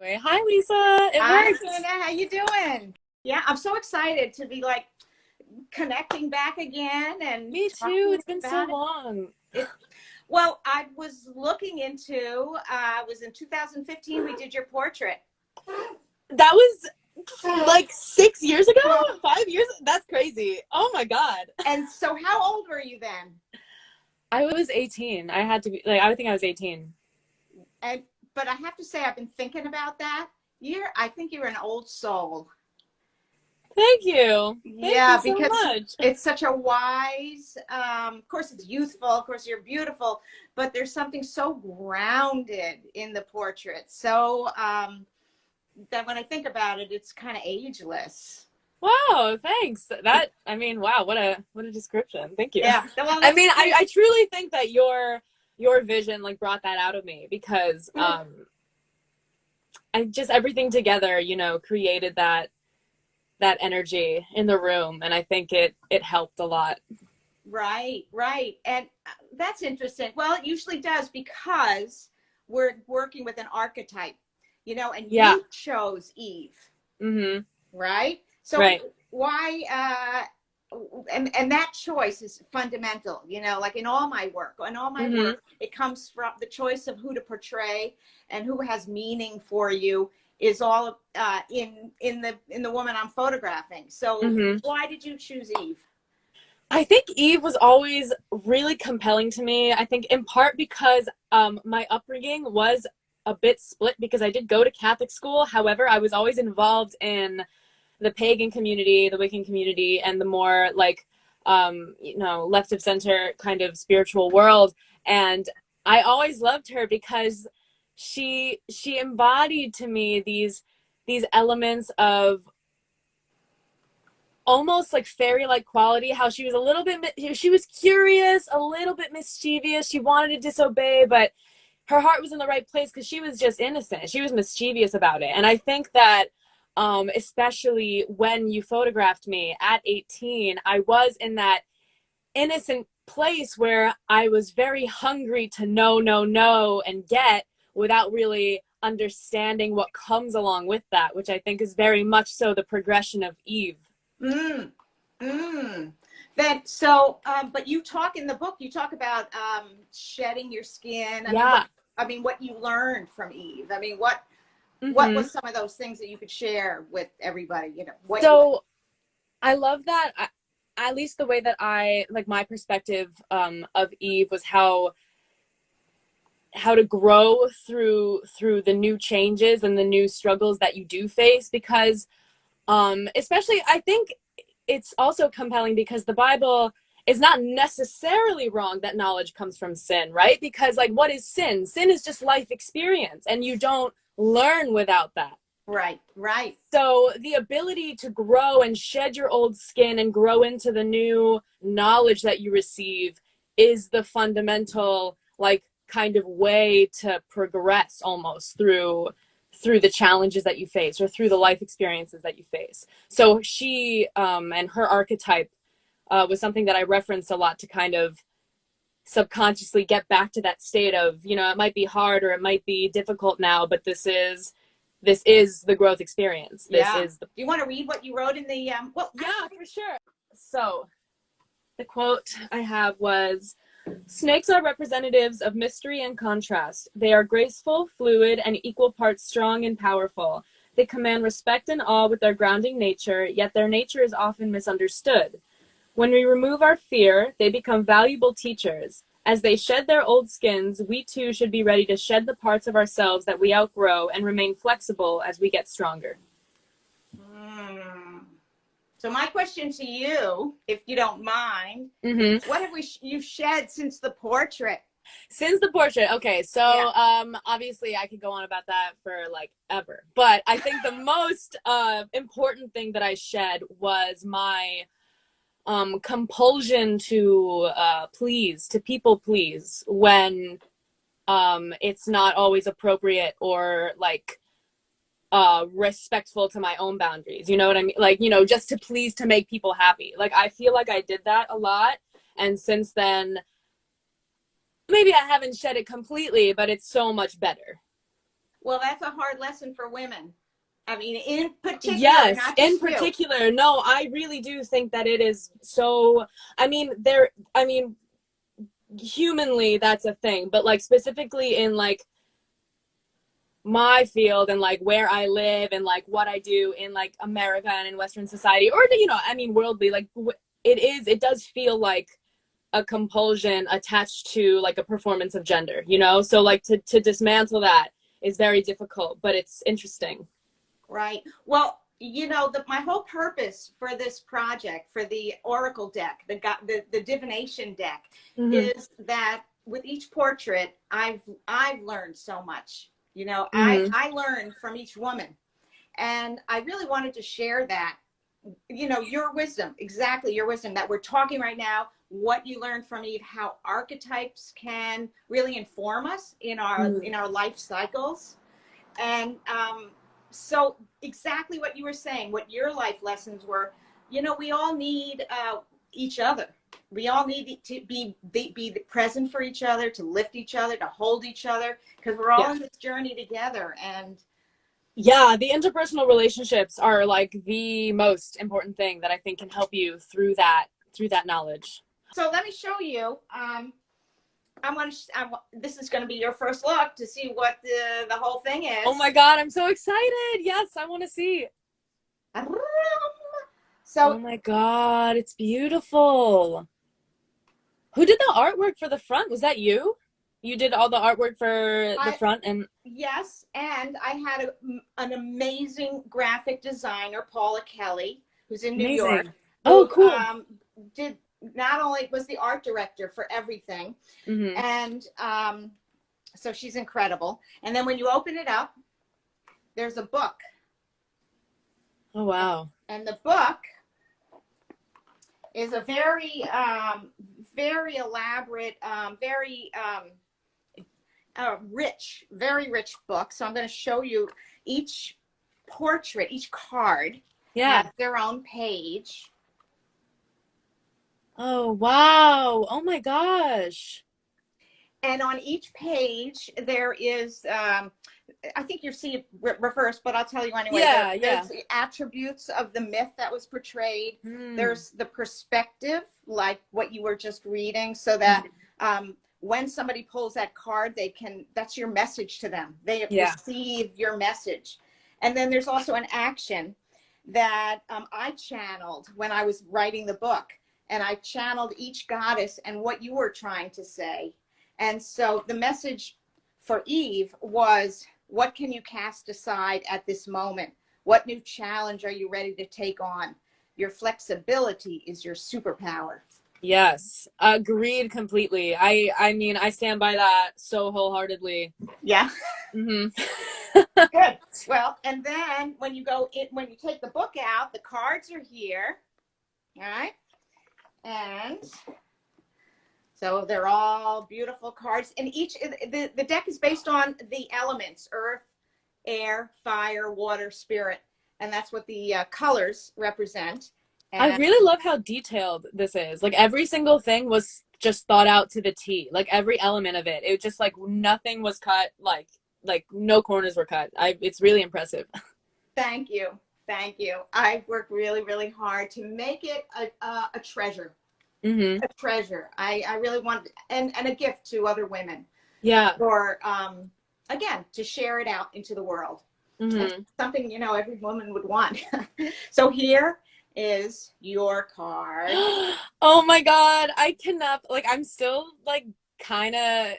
Hi, Lisa. It Hi, worked. Syrena. How you doing? Yeah, I'm so excited to be like connecting back again and Me too. talking It's been so about long. it. Well, I was looking into, was in 2015 we did your portrait. That was like 6 years ago? 5 years? That's crazy. Oh my God. And so how old were you then? I was 18. I had to be like, I would think I was 18. And but I have to say I've been thinking about that. I think you're an old soul. Thank you. Thank you Yeah, so because much. it's such a wise, of course it's youthful, of course you're beautiful, but there's something so grounded in the portrait. So that when I think about it, it's kind of ageless. Wow, thanks. I mean, wow, what a description. Thank you. Yeah. Well, I that's mean, I, great. I truly think that your vision like brought that out of me because I just everything together, created that energy in the room, and I think it helped a lot. Right, right. And that's interesting. Well, it usually does because we're working with an archetype, and Yeah. you chose Eve. Mhm. Right? So Right. why and that choice is fundamental, like in all my work. In all my Mhm. work, it comes from the choice of who to portray and who has meaning for you is all in the woman I'm photographing. So Mhm. why did you choose Eve? I think Eve was always really compelling to me. I think in part because my upbringing was a bit split because I did go to Catholic school. However, I was always involved in the pagan community, the Wiccan community, and the more like left of center kind of spiritual world. And I always loved her because she embodied to me these elements of almost like fairy like quality, how she was a little bit, she was curious, a little bit mischievous, she wanted to disobey, but her heart was in the right place because she was just innocent, she was mischievous about it. And I think that especially when you photographed me at 18, I was in that innocent place where I was very hungry to know and get without really understanding what comes along with that, which I think is very much so the progression of Eve. Mm, mm. But you talk in the book, you talk about shedding your skin. Yeah. I mean, what you learned from Eve. I mean, what Mm-hmm. was some of those things that you could share with everybody? What you. So I love that. At least the way that I like my perspective of Eve was how to grow through the new changes and the new struggles that you do face, because especially I think it's also compelling because the Bible is not necessarily wrong that knowledge comes from sin, right? Because like what is sin? Sin is just life experience, and you don't learn without that. Right, right. So the ability to grow and shed your old skin and grow into the new knowledge that you receive is the fundamental like kind of way to progress almost through the challenges that you face or through the life experiences that you face. So she and her archetype was something that I referenced a lot to kind of subconsciously get back to that state of, it might be hard or it might be difficult now, but this is the growth experience. This Yeah. is the Do you want to read what you wrote in the well, Yeah, for sure. So the quote I have was, snakes are representatives of mystery and contrast. They are graceful, fluid, and equal parts strong and powerful. They command respect and awe with their grounding nature, yet their nature is often misunderstood. When we remove our fear, they become valuable teachers. As they shed their old skins, we too should be ready to shed the parts of ourselves that we outgrow and remain flexible as we get stronger. mm. So my question to you, if you don't mind, Mm-hmm. what have you shed since the portrait? Since the portrait, okay, Yeah. so obviously I could go on about that for like ever, but I think the most important thing that I shed was my compulsion to please, to people please when it's not always appropriate or like respectful to my own boundaries. You know what I mean? Like, just to please, to make people happy. Like I feel like I did that a lot, and since then maybe I haven't shed it completely, but it's so much better. Well, that's a hard lesson for women. I mean, in particular, Yes, not in just you. particular. No, I really do think that it is so, I mean, I mean, humanly that's a thing, but like specifically in like my field and like where I live and like what I do in like America and in Western society, or you know, I mean, worldly, like it does feel like a compulsion attached to like a performance of gender, you know? So like to dismantle that is very difficult, but it's interesting. Right. Well, you know, my whole purpose for this project, for the Oracle deck, the divination deck, Mm-hmm. is that with each portrait, I've learned so much. You know, Mm-hmm. I learned from each woman, and I really wanted to share that. You know, your wisdom, exactly your wisdom that we're talking right now. What you learned from Eve, how archetypes can really inform us Mm-hmm. in our life cycles, and so exactly what you were saying, what your life lessons were, you know, we all need each other. We all need to be present for each other, to lift each other, to hold each other, because we're all Yeah. in this journey together. And Yeah, the interpersonal relationships are like the most important thing that I think can help you through that knowledge. so let me show you. This is going to be your first look to see what the whole thing Oh is. my God, I'm so excited. Yes, I want to see. So Oh my God, it's beautiful. Who did the artwork for the front? Was that you? You did all the artwork for the I, front and yes, and I had an amazing graphic designer, Paula Kelly, who's in New York, amazing. Oh, who cool. did not only was the art director for everything, Mm-hmm. and so she's incredible. And then when you open it up, there's a book, Oh, wow. and the book is a very elaborate, very rich book. So I'm going to show you each portrait, each card has Yeah. their own page. Oh, wow. Oh my gosh. And on each page, there is, I think you see it reversed, but I'll tell you anyway. Yeah, There's yeah. the attributes of the myth that was portrayed. Hmm. There's the perspective, like what you were just reading, so that when somebody pulls that card, that's your message to them. They Yeah. receive your message. And then there's also an action that I channeled when I was writing the book. And I channeled each goddess and what you were trying to say. And so the message for Eve was, what can you cast aside at this moment? What new challenge are you ready to take on? Your flexibility is your superpower. Yes. Agreed completely. I mean, I stand by that so wholeheartedly. Yeah. Mm-hmm. Good. Well, and then when you take the book out, the cards are here. All right. And so they're all beautiful cards. And the deck is based on the elements: earth, air, fire, water, spirit. And that's what the colors represent. I And really love how detailed this is. Like every single thing was just thought out to the T. Like every element of it. It just like nothing was cut like no corners were cut. It's really impressive. thank you. Thank you. I've worked really, really hard to make it a treasure. Mm-hmm. A treasure. I really want, and a gift to other women, Yeah. or again, to share it out into the world. That's Mm-hmm. something, you know, every woman would want. So here is your card. Oh my God. I cannot like I'm still like kind of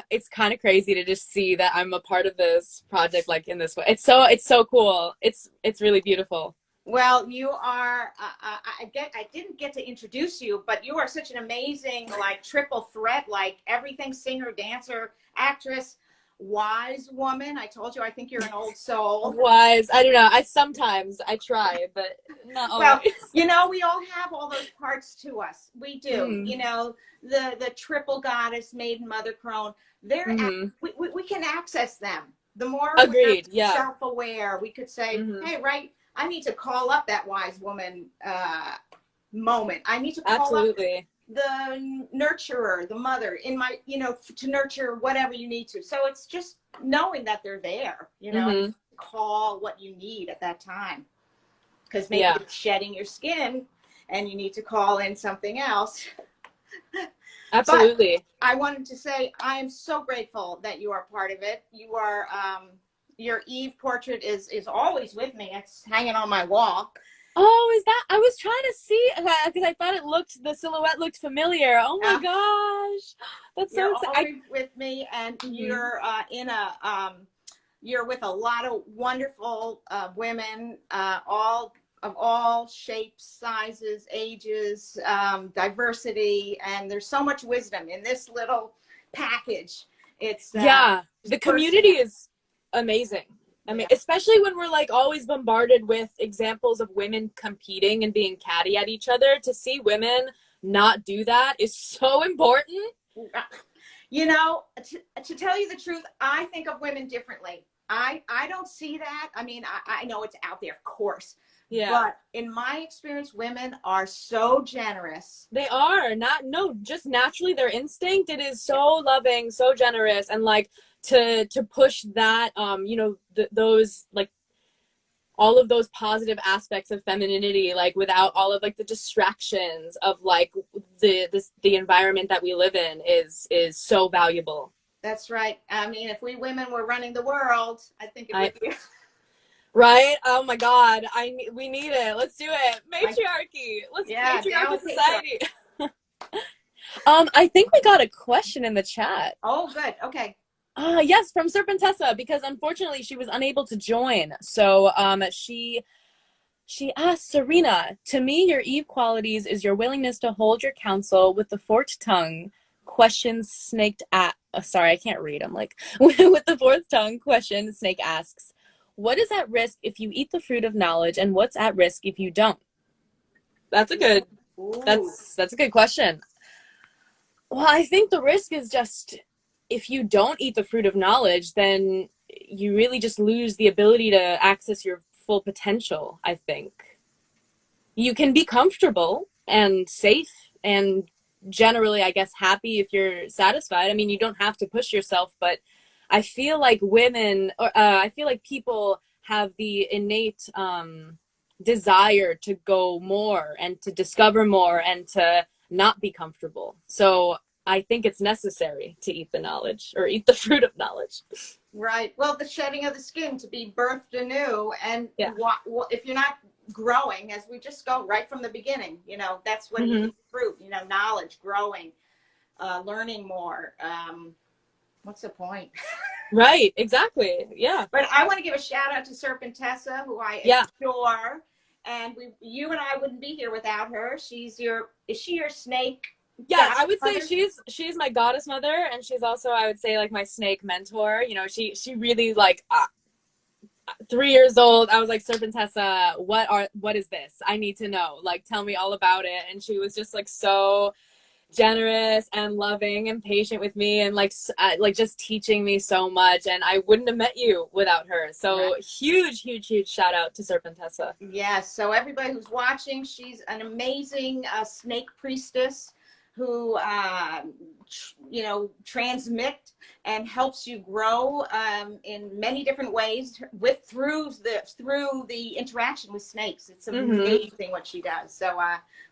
it's kind of crazy to just see that I'm a part of this project like in this way. It's so cool. It's really beautiful. Well, you are. I didn't get to introduce you, but you are such an amazing, like triple threat, like everything: singer, dancer, actress, wise woman. I told you, I think you're an old soul. Wise. I don't know. I try, but not Well, always. you know, we all have all those parts to us. We do. Mm-hmm. You know, the triple goddess, maiden, mother, crone. Mm-hmm. We can access them. The more we're Agreed. Yeah. self-aware, we could say, Mm-hmm. hey, right, I need to call up that wise woman moment. I need to call up Absolutely. the nurturer, the mother in my, you know, to nurture whatever you need to. So it's just knowing that they're there, you know, and call what you need at that time. Because maybe Yeah. you're shedding your skin and you need to call in something else. Absolutely. But I wanted to say, I am so grateful that you are part of it. You are, your Eve portrait is always with me. It's hanging on my wall. Oh, is that? I was trying to see because I thought the silhouette looked familiar. Oh my gosh, that's so You're exciting. always with me, and you're you're with a lot of wonderful women, all of all shapes, sizes, ages, diversity, and there's so much wisdom in this little package. It's The community is amazing. I mean, especially when we're like always bombarded with examples of women competing and being catty at each other, to see women not do that is so important. You know, to tell you the truth, I think of women differently. I don't see that. I mean, I know it's out there, of course. Yeah. But in my experience, women are so generous. They are just naturally their instinct. It is so loving, so generous, and like to push that, you know, those like all of those positive aspects of femininity, like without all of like the distractions of like the environment that we live in is so valuable. That's right. I mean, if we women were running the world, I think it would be. Right? Oh my God. We need it. Let's do it. Matriarchy. Let's matriarchal society. I think we got a question in the chat. Oh, good. Okay. Yes, from Serpentessa, because unfortunately she was unable to join. So she asked, Syrena, to me, your Eve qualities is your willingness to hold your counsel with the forked tongue. Questions snaked at. Oh, sorry, I can't read. I'm like, with the fourth tongue, question Snake asks, what is at risk if you eat the fruit of knowledge, and what's at risk if you don't? That's a good. That's a good question. Well, I think the risk is just, if you don't eat the fruit of knowledge, then you really just lose the ability to access your full potential, I think. You can be comfortable and safe and generally, I guess, happy if you're satisfied. I mean, you don't have to push yourself, but I feel like I feel like people have the innate desire to go more and to discover more and to not be comfortable. So I think it's necessary to eat the knowledge, or eat the fruit of knowledge. Right. Well, the shedding of the skin, to be birthed anew. And if you're not growing, as we just go right from the beginning, you know, that's what you eat fruit, you know, knowledge, growing, learning more. What's the point? Right. Exactly. Yeah. But I want to give a shout out to Serpentessa, who I adore. And you and I wouldn't be here without her. Is she your snake? Yeah, I would say she's my goddess mother, and she's also, I would say, like my snake mentor. You know, she really, like 3 years old, I was like, Serpentessa, what is this? I need to know. Like, tell me all about it. And she was just like so generous and loving and patient with me, and like just teaching me so much. And I wouldn't have met you without her. So huge shout out to Serpentessa. Yes. So everybody who's watching, she's an amazing snake priestess who you know, transmit and helps you grow in many different ways through the interaction with snakes. It's amazing what she does. So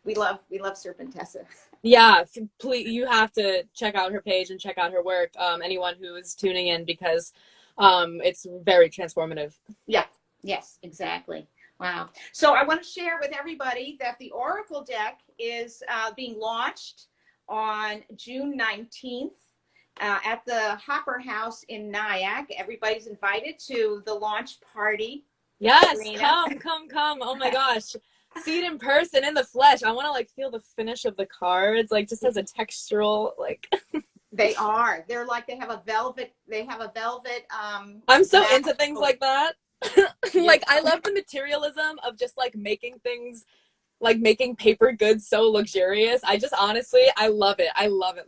we love Serpentessa. Yeah, please, you have to check out her page and check out her work. Anyone who is tuning in, because it's very transformative. Yeah. Yes, exactly. Wow. So I want to share with everybody that the Oracle deck is being launched on June 19th at the Hopper House in Nyack. Everybody's invited to the launch party. Yes, come. Oh my gosh. See it in person, in the flesh. I want to like feel the finish of the cards, like just as a textural, like. They're like, they have a velvet, I'm so into things like that. Like, I love the materialism of just like making things, like making paper goods so luxurious. I just honestly, I love it. I love it.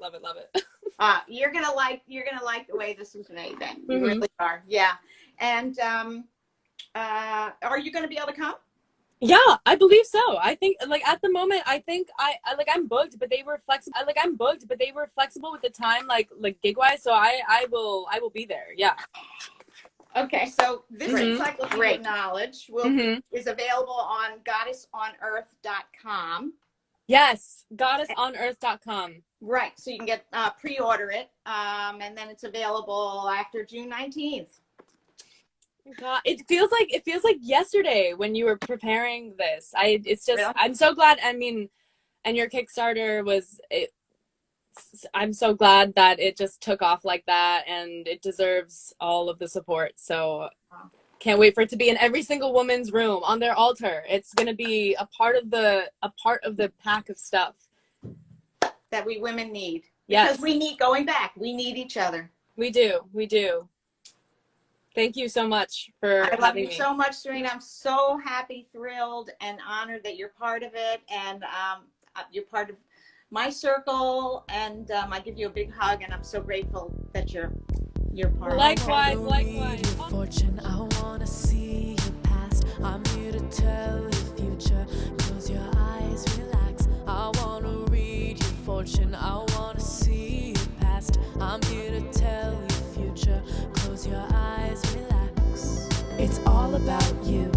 You're gonna like the way this is made. Then you really are. Yeah. And are you gonna be able to come? Yeah, I believe so. I think like at the moment, I think I like I'm booked, but they were flexible. I'm booked, but they were flexible with the time, like gig wise. So I will be there. Yeah. Okay, so this Mhm. encyclopedia of knowledge Mhm. is available on goddessonearth.com. Yes, goddessonearth.com. Right, so you can get pre-order it, and then it's available after June 19th. God, it feels like yesterday when you were preparing this. It's just Really? I'm so glad. I mean, and your Kickstarter was it. I'm so glad that it just took off like that, and it deserves all of the support. So can't wait for it to be in every single woman's room on their altar. It's gonna be a part of the pack of stuff That we women need. Because yes, we need, going back, we need each other. we do. We do. Thank you so much for I love having you me. so much, Syrena. I'm so happy, thrilled, and honored that you're part of it, and you're part of my circle. And I give you a big hug, and I'm so grateful that you're part. Likewise, likewise. Your fortune, I wanna see your past. I'm here to tell your future. Close your eyes, relax. I wanna read your fortune. I wanna see your past. I'm here to tell your future. Close your eyes, relax. It's all about you.